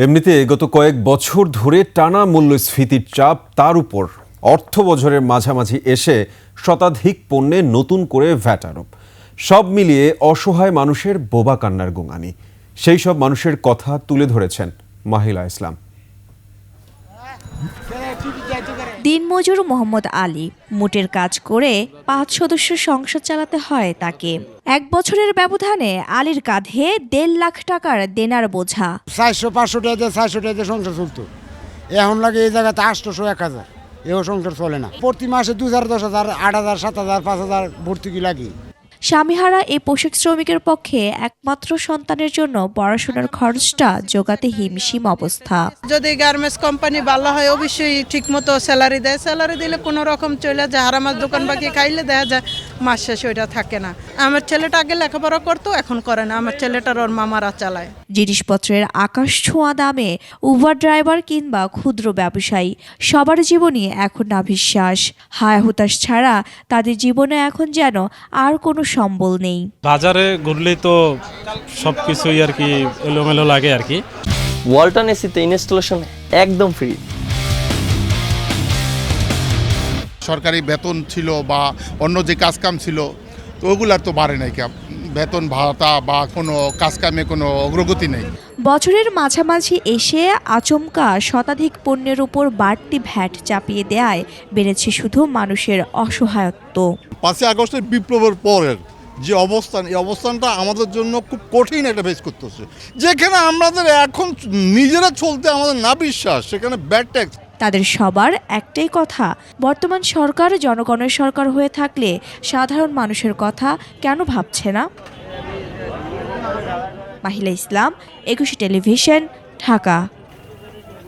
এমনিতে গত কয়েক বছর ধরে টানা মূল্যস্ফীতির চাপ, তার উপর অর্থ বছরের মাঝামাঝি এসে শতাধিক পণ্যে নতুন করে ভ্যাট আরোপ, সব মিলিয়ে অসহায় মানুষের বোবা কান্নার গোঙানি। সেই সব মানুষের কথা তুলে ধরেছেন মাহিলা ইসলাম। দিনমজুর মোহাম্মদ আলী মুটের কাজ করে 5 সদস্য সংসার চালাতে হয় তাকে। এক বছরের ব্যবধানে আলীর কাঁধে 1.5 লাখ টাকার দেনার বোঝা। 400-500 টাকা দিয়ে 400 টাকা দিয়ে সংসার চলতো, এখন লাগে এই জায়গাতে 800-1000, এও সংসার চলে না। প্রতি মাসে 2000, 10,000, 8,000, 7,000, 5,000 ভর্তুকি লাগে। স্বামীহারা এই পোশাক শ্রমিকের পক্ষে একমাত্র সন্তানের জন্য পড়াশোনার খরচটা জোগাতে হিমশিম অবস্থা। যদি গার্মেন্টস কোম্পানি ভালো হয় অবশ্যই ঠিকমতো স্যালারি দেয়, স্যালারি দিলে কোনো রকম চলে যায়। হারামাস দোকান বাকি খাইলে দেখা যায় মাস শেষে ওইটা থাকে না। আমার ছেলেটা আগে লেখাপড়া করতো, এখন করে না। আমার ছেলেটার ওর মামারা চালায়। জিনিসপত্রের আকাশ ছোঁয়া দামে উবার ড্রাইভার কিংবা ক্ষুদ্র ব্যবসায়ী সবার জীবনই এখন নাভিশ্বাস। হায় হুতাশ ছাড়া তাদের জীবনে এখন যেন আর কোনো সম্বল নেই। বাজারে ঘুরলেই তো সবকিছুই আর কি এলোমেলো লাগে আর কি। ওয়ালটন এসিতে ইনস্টলেশন একদম ফ্রি। সরকারি বেতন ছিল বা অন্য যে কাজকাম ছিল তো ওগুলার তো বাড়ে নাই, বেতন ভাতা বা কোনো কাজকামে কোনো অগ্রগতি নেই। বছরের মাঝামাঝি এসে আচমকা শতাধিক পণ্যের উপর বাড়তি ভ্যাট চাপিয়ে দেয়ায় বেড়েছে শুধু মানুষের অসহায়ত্ব। 5ই আগস্টের বিপ্লবের পরের যে অবস্থান, এই অবস্থানটা আমাদের জন্য খুব কঠিন একটা ফেস করতেছে। যেখানে আমাদের এখন নিজেরা চলতে আমাদের না বিশ্বাস, সেখানে ব্যাড ট্যাক্স। তাদের সবার একটাই কথা, বর্তমান সরকার জনগণের সরকার হয়ে থাকলে সাধারণ মানুষের কথা কেন ভাবছে না? মাহিলা ইসলাম, 21 টেলিভিশন, ঢাকা।